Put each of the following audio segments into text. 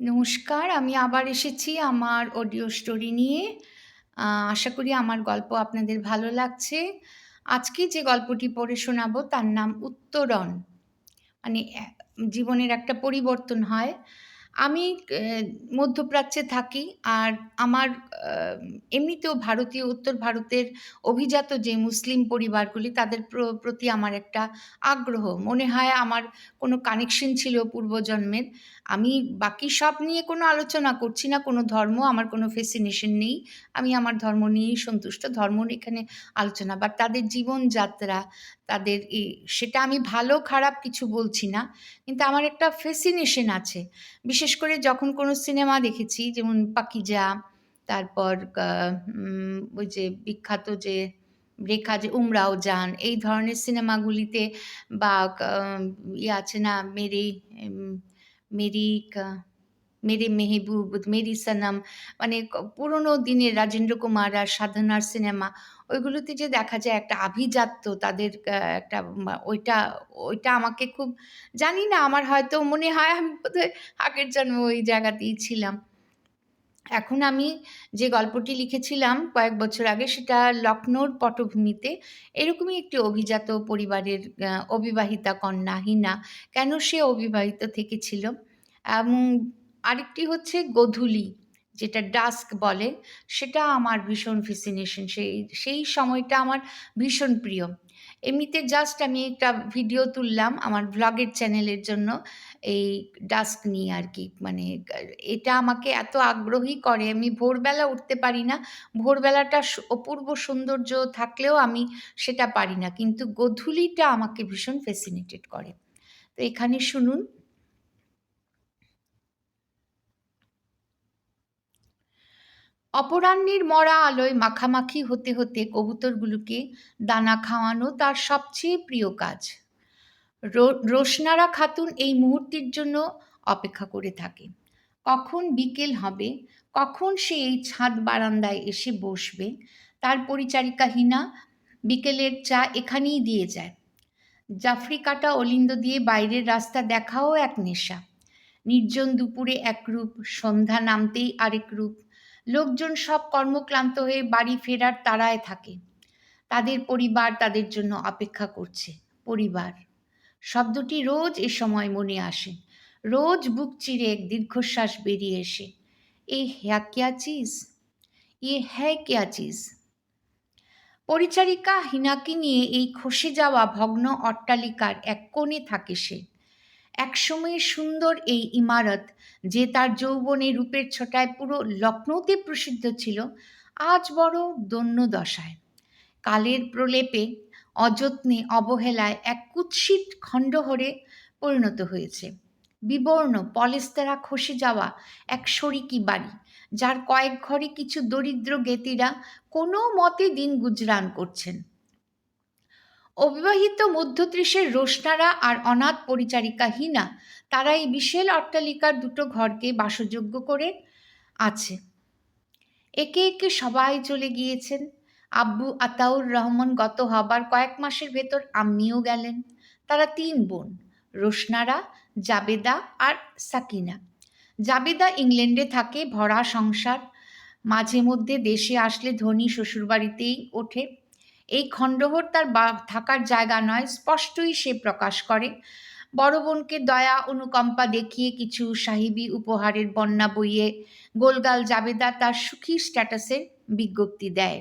নমস্কার, আমি আবার এসেছি আমার অডিও স্টোরি নিয়ে। আশা করি আমার গল্প আপনাদের ভালো লাগছে। আজকে যে গল্পটি পড়ে শোনাবো তার নাম উত্তরণ। মানে জীবনের একটা পরিবর্তন হয়। আমি মধ্যপ্রাচ্যে থাকি। আর আমার এমনিতেও ভারতীয় উত্তর ভারতের অভিজাত যে মুসলিম পরিবারগুলি তাদের প্রতি আমার একটা আগ্রহ। মনে হয় আমার কোনো কানেকশন ছিল পূর্বজন্মের। আমি বাকি সব নিয়ে কোনো আলোচনা করছি না, কোনো ধর্ম আমার কোনো ফ্যাসিনেশন নেই। আমি আমার ধর্ম নিয়েই সন্তুষ্ট। ধর্ম নিয়ে এখানে আলোচনা, বাট তাদের জীবনযাত্রা, তাদের সেটা আমি ভালো খারাপ কিছু বলছি না। কিন্তু আমার একটা ফ্যাসিনেশন আছে। বিশেষ করে যখন কোনো সিনেমা দেখেছি, যেমন পাকিজা, তারপর ওই যে বিখ্যাত যে রেখা যে উমরাও জান, এই ধরনের সিনেমাগুলিতে, বা আছে না মেরি মেরি মেরে মেহবুব, মেরি সনম, মানে পুরোনো দিনের রাজেন্দ্র কুমার আর সাধনার সিনেমা, ওইগুলোতে যে দেখা যায় একটা আভিজাত্য তাদের, একটা ওইটা ওইটা আমাকে খুব, জানি না, আমার হয়তো মনে হয় আমি বোধহয় আগের জন্মে ওই জায়গাতেই ছিলাম। এখন আমি যে গল্পটি লিখেছিলাম কয়েক বছর আগে, সেটা লখনৌর পটভূমিতে। এরকমই একটি অভিজাত পরিবারের অবিবাহিতা কন্যা হিনা, কেন সে অবিবাহিত থেকেছিল। এবং আরেকটি হচ্ছে গোধূলি, যেটা ডাস্ক বলে, সেটা আমার ভীষণ ফ্যাসিনেশন। সেই সেই সময়টা আমার ভীষণ প্রিয়। এমনিতে জাস্ট আমি একটা ভিডিও তুললাম আমার ভ্লগের চ্যানেলের জন্য, এই ডাস্ক নিয়ে আর কি। মানে এটা আমাকে এত আগ্রহী করে, আমি ভোরবেলা উঠতে পারি না। ভোরবেলাটা অপূর্ব সৌন্দর্য থাকলেও আমি সেটা পারি না, কিন্তু গোধূলিটা আমাকে ভীষণ ফ্যাসিনেটেড করে। তো এখানে শুনুন। অপরাহ্নের মরা আলোয় মাখামাখি হতে হতে কবুতরগুলোকে দানা খাওয়ানো তার সবচেয়ে প্রিয় কাজ। রোশনারা খাতুন এই মুহূর্তের জন্য অপেক্ষা করে থাকে। কখন বিকেল হবে, কখন সে এই ছাদ বারান্দায় এসে বসবে। তার পরিচারিকা হিনা বিকেলের চা এখানেই দিয়ে যায়। জাফরি কাটা অলিন্দ দিয়ে বাইরের রাস্তা দেখাও এক নেশা। নির্জন দুপুরে এক রূপ, সন্ধ্যা নামতেই আরেক রূপ। লোকজন সব কর্মক্লান্ত হয়ে বাড়ি ফেরার তাড়ায় থাকে। তাদের পরিবার তাদের জন্য অপেক্ষা করছে। পরিবার শব্দটি রোজ এ সময় মনে আসে। রোজ বুক চিরে এক দীর্ঘশ্বাস বেরিয়ে এসে, এ হ্যা ক্যা চিজ, এ হ্যায় ক্যা চিজ। পরিচারিকা হিনাকে নিয়ে এই খসে যাওয়া ভগ্ন অট্টালিকার এক কোণে থাকে সে। একসময়ে সুন্দর এই ইমারত, যে তার যৌবনে রূপের ছোটায় পুরো লখনৌতে প্রসিদ্ধ ছিল, আজ বড় দৈন্য দশায়। কালের প্রলেপে, অযত্নে, অবহেলায় এক কুৎসিত খণ্ডহরে পরিণত হয়েছে। বিবর্ণ পলেস্তারা খসে যাওয়া এক শরিকি বাড়ি, যার কয়েক ঘরে কিছু দরিদ্র জ্ঞাতিরা কোনো মতে দিন গুজরান করছেন। অবিবাহিত মধ্যত্রিশের রোশনারা আর অনাথ পরিচারিকা হিনা, তারা এই বিশাল অট্টালিকার দুটো ঘরকে বাসযোগ্য করে আছে। একে একে সবাই চলে গিয়েছেন। আব্বু আতাউর রহমান গত হবার কয়েক মাসের ভেতর আম্মিও গেলেন। তারা তিন বোন, রোশনারা, জাবেদা আর সাকিনা। জাবেদা ইংল্যান্ডে থাকে, ভরা সংসার। মাঝে মধ্যে দেশে আসলে ধনী শ্বশুরবাড়িতেই ওঠে। এই খণ্ডহর তার থাকার জায়গা নয়, স্পষ্টই সে প্রকাশ করে। বড় বোনকে দয়া অনুকম্পা দেখিয়ে কিছু সাহিবি উপহারের বন্যা বইয়ে গোলগাল জাবেদা তার সুখী স্ট্যাটাসের বিজ্ঞপ্তি দেয়।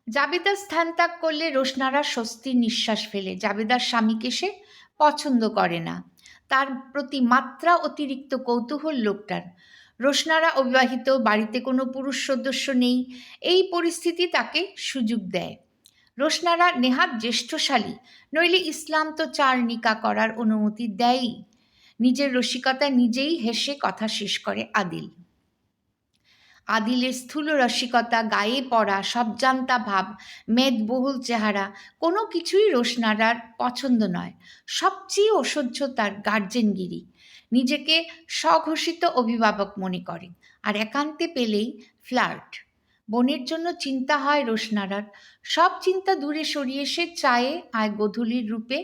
জাবেদা স্থান ত্যাগ করলে রোশনারা স্বস্তির নিঃশ্বাস ফেলে। জাবেদার স্বামীকে সে পছন্দ করে না, তার প্রতি মাত্রা অতিরিক্ত কৌতূহল লোকটার। রোশনারা অবিবাহিত, বাড়িতে কোনো পুরুষ সদস্য নেই। এই পরিস্থিতি তাকে সুযোগ দেয়। রোশনারা নেহাত জ্যেষ্ঠশালী, নইলে ইসলাম তো 4 নিকা করার অনুমতি দেয়ই। নিজের রসিকতায় নিজেই হেসে কথা শেষ করে আদিল। আদিলের স্থূল রসিকতা, গায়ে পড়া, সবজান্তা ভাব, মেদবহুল চেহারা, কোনো কিছুই রোশনারার পছন্দ নয়। সবচেয়ে অসহ্য তার গার্জেনগিরি। নিজেকে স্বঘোষিত অভিভাবক মনে করে, আর একান্তে পেলেই ফ্লার্ট। বোনের জন্য চিন্তা হয় রোশনারার। সব চিন্তা দূরে সরিয়ে সে চায়ে আর গোধূলির রূপে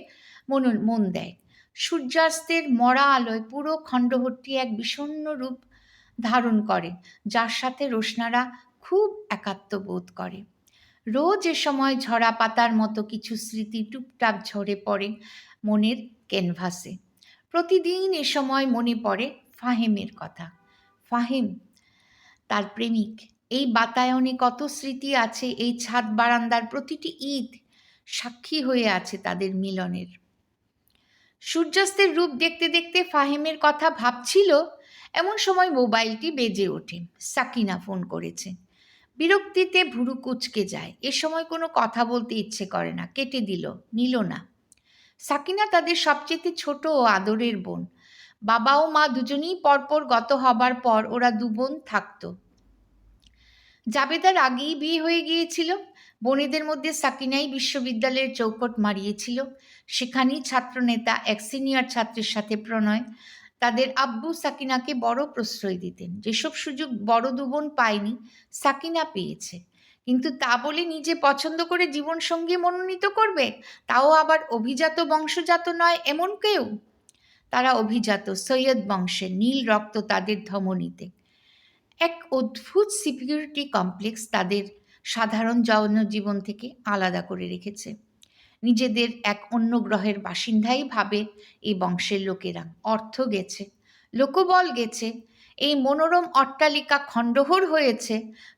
মন দেয়। সূর্যাস্তের মরা আলোয় পুরো খণ্ডহরটি এক বিষণ্ণ রূপ ধারণ করে, যার সাথে রোশনারা খুব একাত্ম বোধ করে। রোজ এ সময় ঝরা পাতার মতো কিছু স্মৃতি টুপটাপ ঝরে পড়ে মনের ক্যানভাসে। প্রতিদিন এ সময় মনে পড়ে ফাহিমের কথা। ফাহিম, তার প্রেমিক। এই বাতায়নে কত স্মৃতি আছে, এই ছাদ বারান্দার প্রতিটি ঈদ সাক্ষী হয়ে আছে তাদের মিলনের। সূর্যাস্তের রূপ দেখতে দেখতে ফাহিমের কথা ভাবছিল, এমন সময় মোবাইলটি বেজে ওঠে। সাকিনা ফোন করেছে। বিরক্তিতে ভুরু কুঁচকে যায়। এ সময় কোনো কথা বলতে ইচ্ছে করে না, কেটে নিল না। সাকিনা তাদের সবচেয়ে ছোট ও আদরের বোন। বাবা ও মা দুজনেই পরপর গত হবার পর ওরা দু বোন থাকত। জাবেদার আগেই বিয়ে হয়ে গিয়েছিল। বোনেদের মধ্যে সাকিনাই বিশ্ববিদ্যালয়ের চৌকট মারিয়েছিল। সেখানেই ছাত্রনেতা এক সিনিয়র ছাত্রের সাথে প্রণয়। তাদের আব্বু সাকিনাকে বড় প্রশ্রয় দিতেন। যেসব সুযোগ বড় দু বোন পায়নি, সাকিনা পেয়েছে। কিন্তু তা বলে নিজে পছন্দ করে জীবনসঙ্গী মনোনীত করবে, তাও আবার অভিজাত বংশজাত নয় এমন কেউ। তারা অভিজাত, সৈয়দ বংশের, নীল রক্ত তাদের ধমনীতে। এক অদ্ভুত সিকিউরিটি কমপ্লেক্স তাদের সাধারণ জনজীবন থেকে আলাদা করে রেখেছে। নিজেদের এক অন্য গ্রহের বাসিন্দাই ভাবে এই বংশের লোকেরা। অর্থ গেছে, লোকবল গেছে, এই মনোরম অট্টালিকা খণ্ডহর হয়েছে,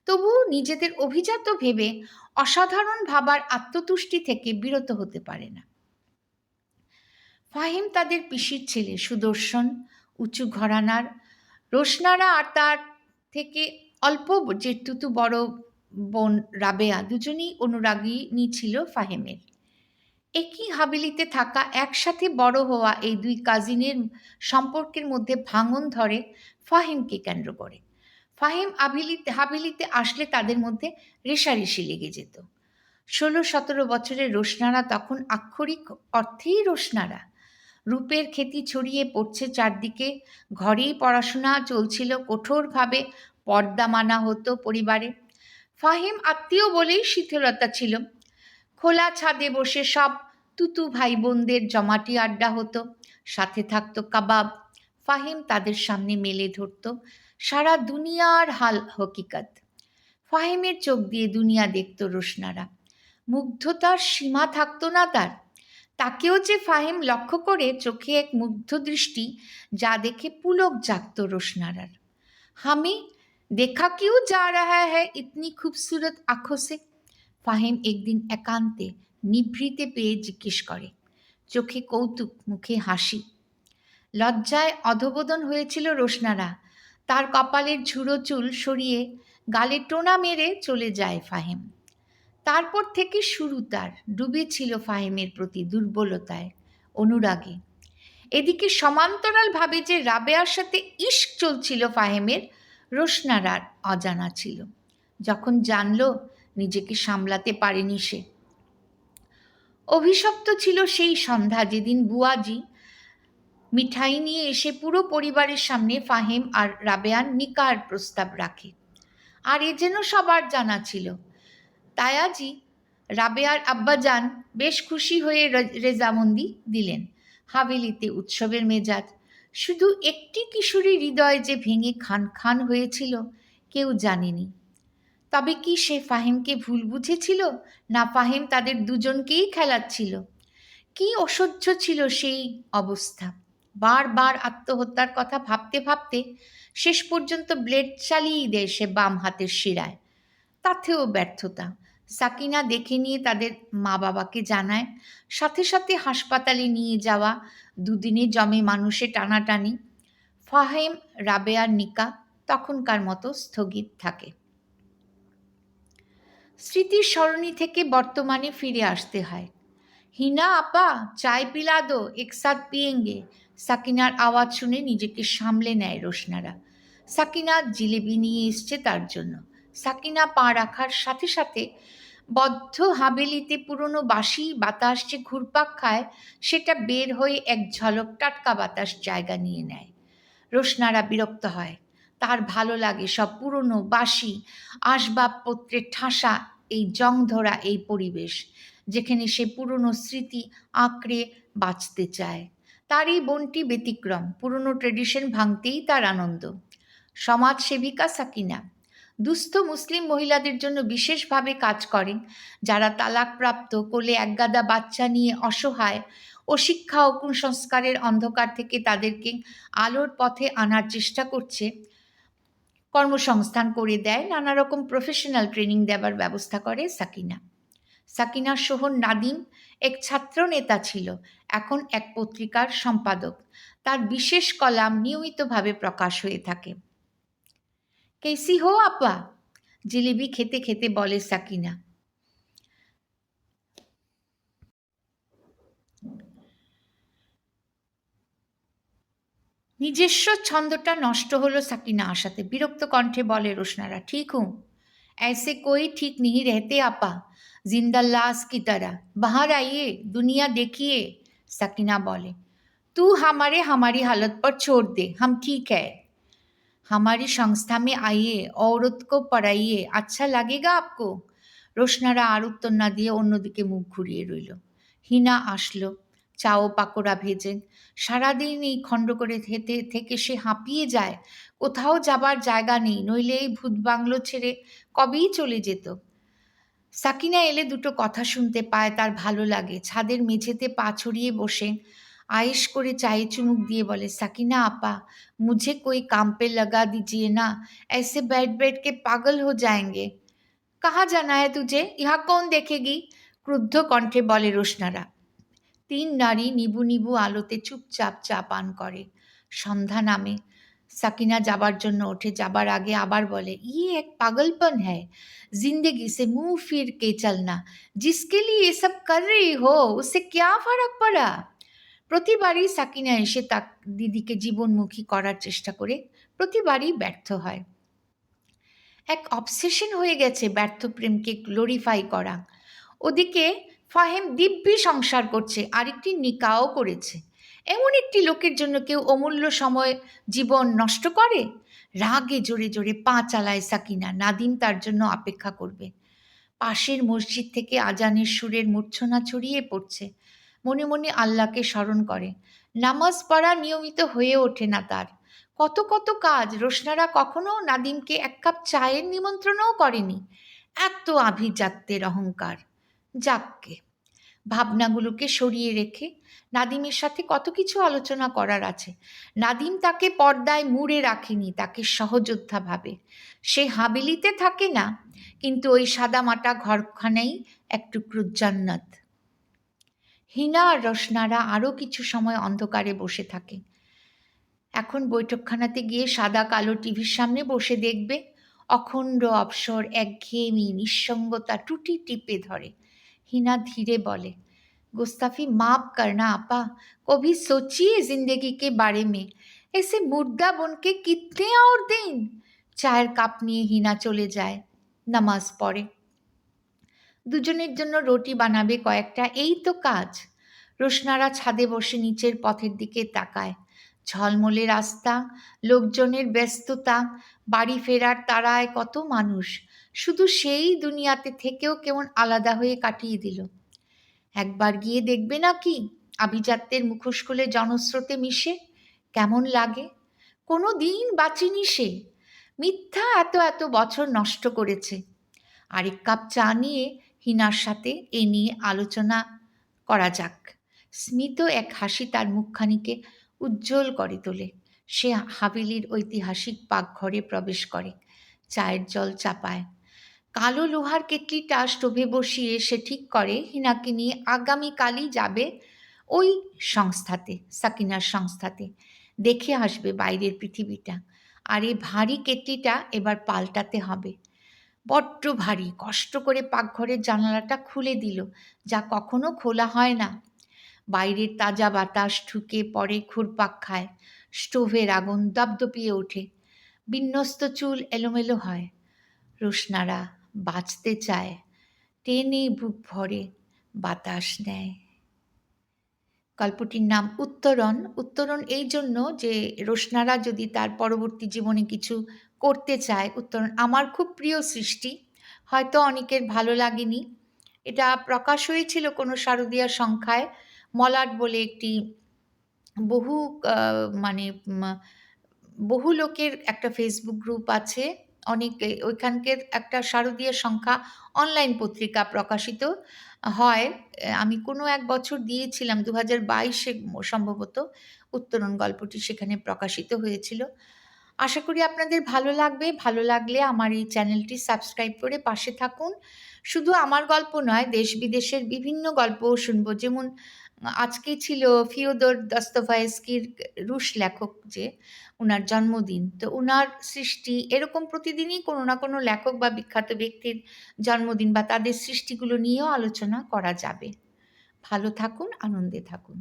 তবুও নিজেদের অভিজাত ভেবে অসাধারণ ভাবার আত্মতুষ্টি থেকে বিরত হতে পারে না। ফাহিম তাদের পিসির ছেলে, সুদর্শন, উঁচু ঘরানার। রোশনারা আর তার থেকে অল্প জেঠতুতু বড় বোন রাবেয়া দুজনেই অনুরাগিনী ছিল ফাহিমের। একই হাবেলিতে থাকা, একসাথে বড় হওয়া এই দুই কাজিনের সম্পর্কের মধ্যে ভাঙন ধরে ফাহিমকে কেন্দ্র করে। ফাহিম হাবেলিতে আসলে তাদের মধ্যে রেষারেষি লেগে যেত। 16-17 বছরের রোশনারা তখন আক্ষরিক অর্থেই রোশনারা। রূপের খ্যাতি ছড়িয়ে পড়ছে চারদিকে। ঘরেই পড়াশোনা চলছিল কঠোরভাবে, পর্দা মানা হতো পরিবারে। ফাহিম আত্মীয় বলেই শিথিলতা ছিল। খোলা ছাদে বসে সব তুতু ভাই বোনদের জমাটি আড্ডা হতো, সাথে থাকতো কাবাব। ফাহিম তাদের সামনে মেলে ধরত সারা দুনিয়ার হাল হকিকত। ফাহিমের চোখ দিয়ে দুনিয়া দেখত রোশনারা। মুগ্ধতার সীমা থাকতো না তার। তাকেও যে ফাহিম লক্ষ্য করে, চোখে এক মুগ্ধ দৃষ্টি, যা দেখে পুলক জাগত রোশনারার। হামি দেখা কিউ যা রাহা হ্যায় ইতনি খুবসুরত আঁখো সে? ফাহিম একদিন একান্তে নিভৃতে পেয়ে জিজ্ঞেস করে। চোখে কৌতুক, মুখে হাসি। লজ্জায় অধোবদন হয়েছিল রোশনারা। তার কপালের ঝুড়ো চুল সরিয়ে গালে টোনা মেরে চলে যায় ফাহিম। তারপর থেকে শুরু তার। ডুবেছিল ফাহিমের প্রতি দুর্বলতায়, অনুরাগে। এদিকে সমান্তরালভাবে যে রাবেয়ার সাথে ইশক চলছিল ফাহিমের, রোশনারার অজানা ছিল। যখন জানল, নিজেকে সামলাতে পারেনি সে। অভিশপ্ত ছিল সেই সন্ধ্যা যেদিন বুয়াজি মিঠাই নিয়ে এসে পুরো পরিবারের সামনে ফাহিম আর রাবেয়ার নিকার প্রস্তাব রাখে। আর এ যেন সবার জানা ছিল। তায়াজি, রাবেয়ার আব্বাজান, বেশ খুশি হয়ে রেজামন্দি দিলেন। হাভেলিতে উৎসবের মেজাজ। শুধু একটি কিশোরী হৃদয় যে ভেঙে খান খান হয়েছিল, কেউ জানেনি। তবে কি সে ফাহিমকে ভুল বুঝেছিল, না ফাহিম তাদের দুজনকেই খেলাচ্ছিল? কি অসহ্য ছিল সেই অবস্থা। বারবার আত্মহত্যার কথা ভাবতে ভাবতে শেষ পর্যন্ত ব্লেড চালিয়ে দেয় সে বাম হাতের শিরায়। তাতেও ব্যর্থতা। সাকিনা দেখে নিয়ে তাদের মা বাবাকে জানায়। সাথে সাথে হাসপাতালে নিয়ে যাওয়া, দুদিনে জমে মানুষে টানাটানি। ফাহিম রাবেয়ার নিকা তখনকার মতো স্থগিত থাকে। স্মৃতির সরণি থেকে বর্তমানে ফিরে আসতে হয়। হিনা আপা, চায় পিলা দো, একসাথ পিয়েঙ্গে। সাকিনার আওয়াজ শুনে নিজেকে সামলে নেয় রোশনারা। সাকিনা জিলেবি নিয়ে এসছে তার জন্য। সাকিনা পা রাখার সাথে সাথে বদ্ধ হাবেলিতে পুরনো বাসি বাতাস যে ঘুরপাক খায়, সেটা বের হয়ে এক ঝলক টাটকা বাতাস জায়গা নিয়ে নেয়। রোশনারা বিরক্ত হয়। তার ভালো লাগে সব পুরনো বাসি আসবাবপত্রের ঠাসা এই জং ধরা এই পরিবেশ, যেখানে সে পুরনো স্মৃতি আঁকড়ে বাঁচতে চায়। তার এই বোনটি ব্যতিক্রম, পুরনো ট্রেডিশন ভাঙতেই তার আনন্দ। সমাজসেবিকা সাকিনা দুস্থ মুসলিম মহিলাদের জন্য বিশেষভাবে কাজ করেন, যারা তালাকপ্রাপ্ত, কোলে একগাদা বাচ্চা নিয়ে অসহায়, ও শিক্ষা ও কুসংস্কারের অন্ধকার থেকে তাদেরকে আলোর পথে আনার চেষ্টা করছে। কর্মসংস্থান করে দেয়, নানা রকম প্রফেশনাল ট্রেনিং দেওয়ার ব্যবস্থা করে সাকিনা। সাকিনার শোহর নাদিম এক ছাত্র নেতা ছিল, এখন এক পত্রিকার সম্পাদক। তার বিশেষ কলাম নিয়মিতভাবে প্রকাশ হয়ে থাকে। কেসি হো আপা, জিলিবি খেতে খেতে বলে সাকিনা। নিজস্ব ছন্দটা নষ্ট হলো সাকিনা আশাতে। বিরক্ত কণ্ঠে বলে রোশনারা, ঠিক হুঁ, ऐसे कोई ठीक नहीं रहते আপা, जिंदा लाश की तरह, बाहर आइए, दुनिया देखिए। साकिना बोले, तू हमारी हालत पर छोड़ दे, हम ठीक है। हमारी संस्था में आइए, औरत को पढ़ाइए, अच्छा लगेगा आपको। রোশনারা আর উত্তর না দিয়ে অন্যদিকে মুখ ঘুরিয়ে রইল। হিনা আসলো, চা ও পাকোড়া ভেজে। সারাদিন এই খণ্ড করে হেঁটে থেকে সে হাঁপিয়ে যায়। কোথাও যাবার জায়গা নেই, নইলে এই ভূত বাংলো ছেড়ে কবেই চলে যেত। সাকিনা এলে দুটো কথা শুনতে পায়, তার ভালো লাগে। ছাদের মেঝেতে পা ছড়িয়ে বসে আয়েশ করে চায়ে চুমুক দিয়ে বলে, সাকিনা আপা, मुझे कोई काम पे लगा दीजिए ना, ऐसे बैठ बैठ के पागल हो जाएंगे। कहाँ जाना है तुझे, यहाँ कौन देखेगी? ক্রুদ্ধ কণ্ঠে বলে রোশনারা। তিন নারী নিবু নিবু আলোতে চুপচাপ চা পান করে। সন্ধ্যা নামে। সাকিনা যাবার জন্য ওঠে, যাবার আগে আবার বলে, ये एक पागलपन है, जिंदगी से मुंह फिर के चलना, जिसके लिए ये सब कर रही हो उससे क्या फर्क पड़ा। প্রতিবারই সাকিনা এসে তার দিদিকে জীবনমুখী করার চেষ্টা করে, প্রতিবারই ব্যর্থ হয়। এক অবসেশন হয়ে গেছে ব্যর্থ প্রেমকে গ্লোরিফাই করা। ওদিকে ফাহেম দিব্যি সংসার করছে, আরেকটি নিকাও করেছে। এমন একটি লোকের জন্য কেউ অমূল্য সময় জীবন নষ্ট করে? রাগে জোরে জোরে পা চালায় সাকিনা। নাদিম তার জন্য অপেক্ষা করবে। পাশের মসজিদ থেকে আজানের সুরের মূর্ছনা ছড়িয়ে পড়ছে। মনে মনে আল্লাহকে স্মরণ করে। নামাজ পড়া নিয়মিত হয়ে ওঠে না তার। কত কত কাজ। রোশনারা কখনো নাদিমকে এক কাপ চায়ের নিমন্ত্রণও করেনি। এত আভিজাত্যের অহংকার। যাককে, ভাবনাগুলোকে সরিয়ে রেখে নাদিমের সাথে কত কিছু আলোচনা করার আছে। নাদিম তাকে পর্দায় মুড়ে রাখেনি, তাকে সহযোদ্ধা ভাবে। সে হাবিলিতে থাকে না, কিন্তু ওই সাদামাটা ঘরখানেই এক টুকরো জান্নাত। হিনা আর রোশনারা আরও কিছু সময় অন্ধকারে বসে থাকে। এখন বৈঠকখানাতে গিয়ে সাদা কালো টিভির সামনে বসে দেখবে। অখণ্ড অবসর, একঘেয়েমি, নিঃসঙ্গতা টুটি টিপে ধরে। हिना धीरे बोले, गुस्ताफी माफ करना आपा, कभी सोचिए जिंदगी के बारे में, ऐसे मुर्दा बन के कितने और दिन। চায়ের কাপ নিয়ে হিনা চলে যায়, নামাজ পড়ে। দুজনের জন্য রুটি বানাবে কয়েকটা, এই তো কাজ। রোশনারা ছাদে বসে নিচের পথের দিকে তাকায়। ঝলমলে রাস্তা, লোকজনের ব্যস্ততা, বাড়ি ফেরার তাড়ায় কত মানুষ। শুধু সেই দুনিয়াতে থেকেও কেমন আলাদা হয়ে কাটিয়ে দিল। একবার গিয়ে দেখবে না কি আভিজাত্যের মুখোশ খুলে জনস্রোতে মিশে কেমন লাগে। কোনো দিন বাঁচিনি সে, মিথ্যা এত এত বছর নষ্ট করেছে। আরেক কাপ চা নিয়ে হিনার সাথে এ নিয়ে আলোচনা করা যাক। স্মিত এক হাসি তার মুখখানিকে উজ্জ্বল করে তোলে। সে হাভেলির ঐতিহাসিক পাকঘরে প্রবেশ করে, চায়ের জল চাপায়। কালো লোহার কেটলিটা স্টোভে বসিয়ে সে ঠিক করে হিনাকে নিয়ে আগামীকালই যাবে ওই সংস্থাতে, সাকিনার সংস্থাতে। দেখে আসবে বাইরের পৃথিবীটা। আর এই ভারী কেটলিটা এবার পাল্টাতে হবে। বড্ড ভারী। কষ্ট করে পাকঘরের জানালাটা খুলে দিল, যা কখনো খোলা হয় না। বাইরের তাজা বাতাস ঢুকে পড়ে, ঘুরপাক খায়। স্টোভের আগুন দপদপিয়ে ওঠে, বিন্যস্ত চুল এলোমেলো হয়। রোশনারা বাঁচতে চায়, টেনে বুক ভরে বাতাস নেয়। গল্পটির নাম উত্তরণ। উত্তরণ এই জন্য যে রোশনারা যদি তার পরবর্তী জীবনে কিছু করতে চায়। উত্তরণ আমার খুব প্রিয় সৃষ্টি, হয়তো অনেকের ভালো লাগেনি। এটা প্রকাশ হয়েছিল কোনো শারদীয়া সংখ্যায়। মলাট বলে একটি বহু আ মানে মা বহু লোকের একটা ফেসবুক গ্রুপ আছে। অনেকে ওইখানকার একটা শারদীয় সংখ্যা অনলাইন পত্রিকা প্রকাশিত হয়। আমি কোনো এক বছর দিয়েছিলাম ২০২২ এ সম্ভবত উত্তরণ গল্পটি সেখানে প্রকাশিত হয়েছিল। আশা করি আপনাদের ভালো লাগবে। ভালো লাগলে আমার এই চ্যানেলটি সাবস্ক্রাইব করে পাশে থাকুন। শুধু আমার গল্প নয়, দেশ-বিদেশের বিভিন্ন গল্পও শুনবো। যেমন আজকে ছিল ফিওদর দস্তয়েভস্কির রুশ লেখক যে, উনার জন্মদিন। তো উনার সৃষ্টি এরকম প্রতিদিনই কোনো না কোনো লেখক বা বিখ্যাত ব্যক্তির জন্মদিন বা তাদের সৃষ্টিগুলো নিয়েও আলোচনা করা যাবে। ভালো থাকুন, আনন্দে থাকুন।